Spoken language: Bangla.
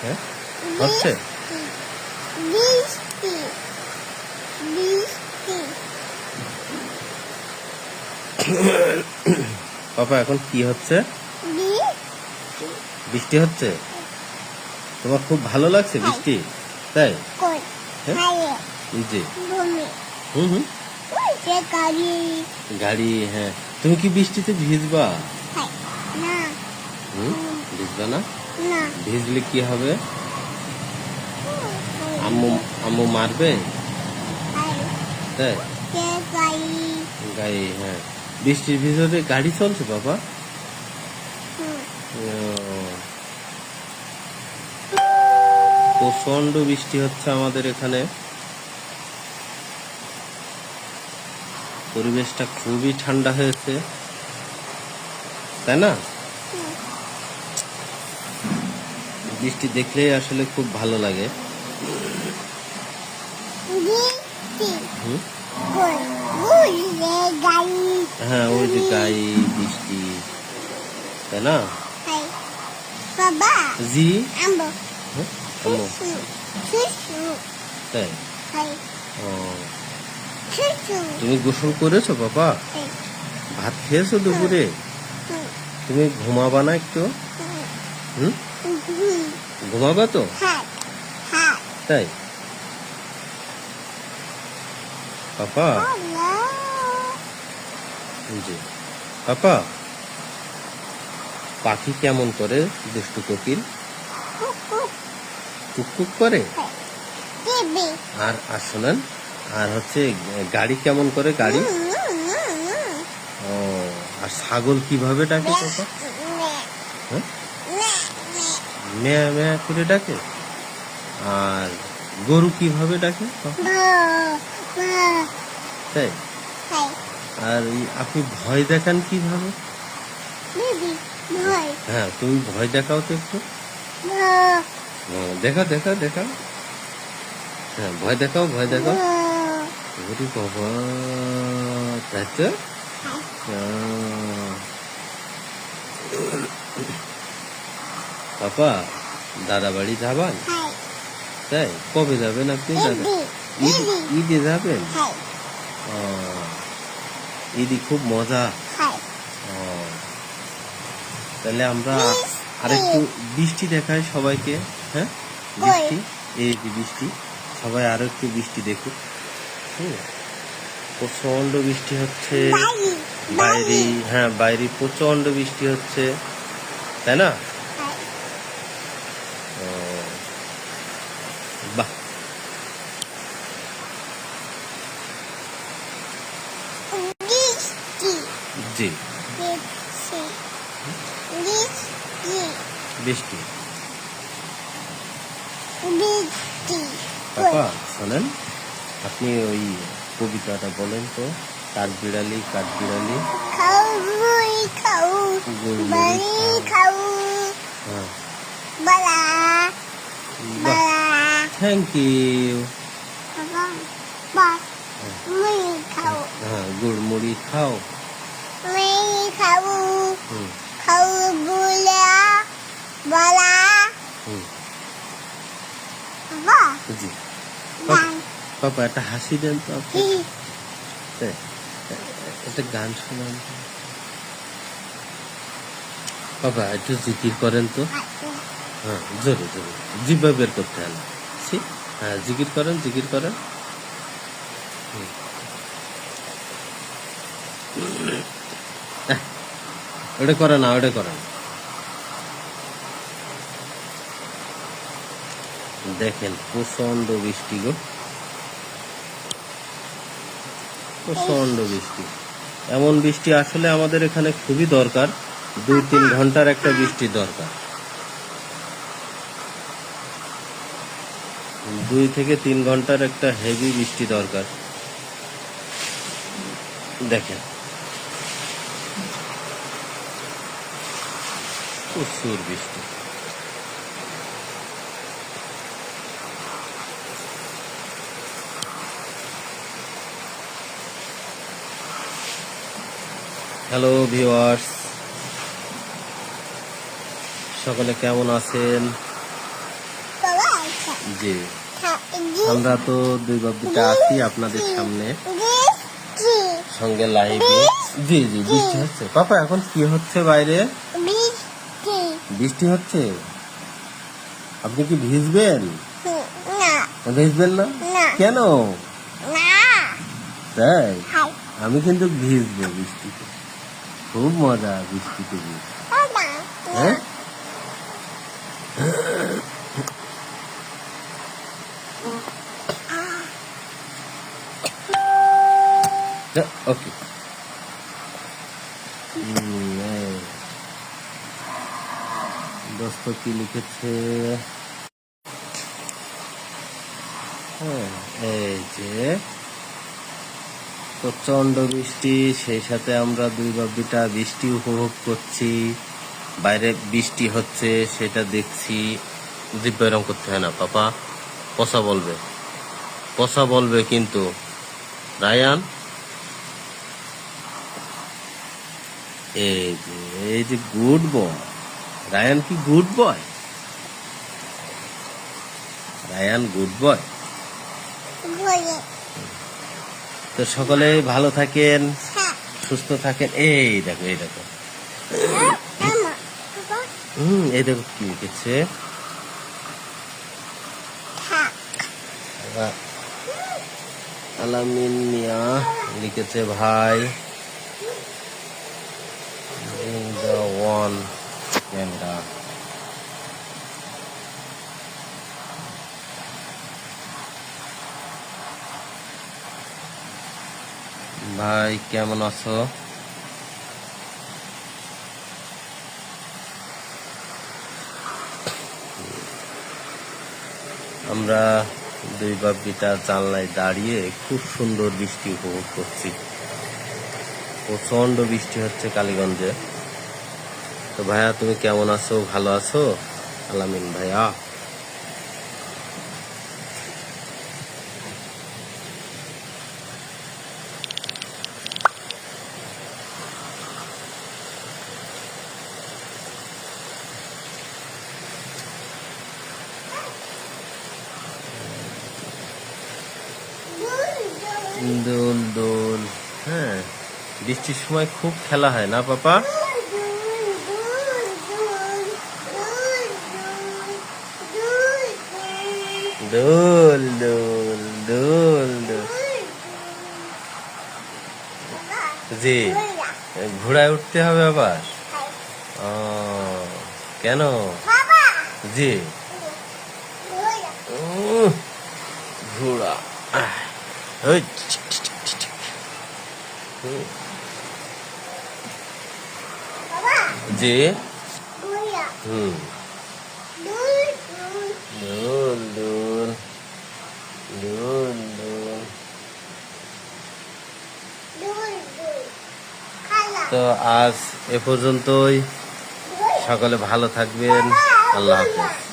হ্যাঁ হচ্ছে বৃষ্টি বৃষ্টি পাপা এখন কি হচ্ছে? বৃষ্টি হচ্ছে। তোমার খুব ভালো লাগছে বৃষ্টি, তাই? হ্যাঁ? জি। হুম হুম। গাড়ি, হ্যাঁ। তুমি কি বৃষ্টিতে ভিজবা? না। ভিজবা না? ভিজলে কি হবে? আম্মু আম্মু মারবে, তাই? গাড়ি, হ্যাঁ। বৃষ্টির ভিতরে গাড়ি চলছে বাবা। প্রচন্ড বৃষ্টি হচ্ছে আমাদের এখানে। পরিবেশটা খুবই ঠান্ডা হয়েছে, তাই না? বৃষ্টি দেখলেই আসলে খুব ভালো লাগে। হ্যাঁ, ওই যে গাড়ি, বৃষ্টি, তাই না? জি। আম্মু, তাই? ও, তুমি গোসল করেছো বাবা? ভাত খেয়েছো দুপুরে? তুমি ঘুমাবা না একটু? ঘুমাবা তো, তাই? পাপা, জি। পাপা, পাখি কেমন করে দুষ্টু কোকিল? কুক করে। আর আর শোনেন, আর হচ্ছে গাড়ি কেমন করে গাড়ি? ও, আর ছাগল কিভাবে ডাকে পাপা? হ্যাঁ, ম্যাঁ ম্যাঁ করে ডাকে। আর গরু কিভাবে ডাকে? তাই? আর আপনি ভয় দেখান কিভাবে? হ্যাঁ, তুমি ভয় দেখাও তো একটু। দেখাও দেখাও দেখাও। হ্যাঁ, ভয় দেখাও, ভয় দেখাও। ওরে বাবা, তাই তো? পাপা, দাদা বাড়ি যাবেন? তাই? কবে যাবেন আপনি? দাদা ঈদে যাবেন? ঈদে খুব মজা। তাহলে আমরা আরেকটু বৃষ্টি দেখাই সবাইকে। হ্যাঁ, বৃষ্টি, এই যে বৃষ্টি, সবাই আরো একটু বৃষ্টি দেখুক। প্রচন্ড বৃষ্টি হচ্ছে বাইরে। হ্যাঁ, বাইরে প্রচন্ড বৃষ্টি হচ্ছে, তাই না? বাহ, জি। বৃষ্টি। পাপা শোনেন, আপনি ওই কবিতাটা বলেন তো। কাঠবিড়ালি কাঠবিড়ালি থ্যাংক ইউ। হ্যাঁ, গুড় মুড়ি খাও। জি। পাপা একটা হাসি দেন তো আপনি। একটা গান শোনান পাপা, একটু জিকির করেন তো। হ্যাঁ, জোরে জোরে জিভা বের করতে হবে। হ্যাঁ, জিকির করেন, জিকির করেন। ওটা করে না, ওটা করে না। দেখেন প্রচন্ড বৃষ্টি গো, প্রচন্ড বৃষ্টি। এমন বৃষ্টি আসলে আমাদের এখানে খুবই দরকার। 2-3 ঘন্টার একটা বৃষ্টি দরকার। 2 থেকে 3 ঘন্টার একটা হেভি বৃষ্টি দরকার। দেখেন প্রচুর বৃষ্টি। হ্যালো ভিউয়ার্স, সকলে কেমন আছেন? জি, আমরা তো দুই বাপ্পিটা আছি আপনাদের সামনে সঙ্গে লাইভে। জি জি, বৃষ্টি হচ্ছে পাপা। এখন কি হচ্ছে বাইরে? বৃষ্টি হচ্ছে। আপনি কি ভিজবেন? ভিজবেন না কেন? তাই আমি কিন্তু ভিজবো বৃষ্টিতে, খুব মজা বৃষ্টিতে ভিজতে। হ্যাঁ, ওকে। দোস্ত কি লিখেছে? হ্যাঁ, এই যে প্রচন্ড বৃষ্টি, সেই সাথে আমরা দুই বাপ্পিটা বৃষ্টি উপভোগ করছি। বাইরে বৃষ্টি হচ্ছে সেটা দেখছি। জিভ এরকম করতে হয় না পাপা, পচা বলবে, পচা বলবে কিন্তু। রায়ান, এই যে গুড বয়। রায়ান কি good boy? Ryan good boy. তো সকলে ভালো থাকেন, সুস্থ থাকেন। এই দেখো, এই দেখো, এই দেখো কি লিখেছে। আলামিন মিয়া লিখেছে ভাই ওয়ান ক্যামেরা। ভাই কেমন আছো? আমরা দুই বাপ্পিটা জানলায় দাঁড়িয়ে খুব সুন্দর বৃষ্টি উপভোগ করছি। প্রচন্ড বৃষ্টি হচ্ছে কালীগঞ্জে। তো ভাইয়া তুমি কেমন আছো? ভালো আছো? আলামিন ভাইয়া, দোল দোল। হ্যাঁ, বৃষ্টির সময় খুব খেলা হয় না পাপা? দোল দোল দোল দোল। জি, ঘোড়ায় উঠতে হবে আবার? ও, কেন? জি, ঘোড়া। জি, দোল দোল দোল দোল। তো আজ এ পর্যন্তই। সকলে ভালো থাকবেন। আল্লাহ হাফেজ।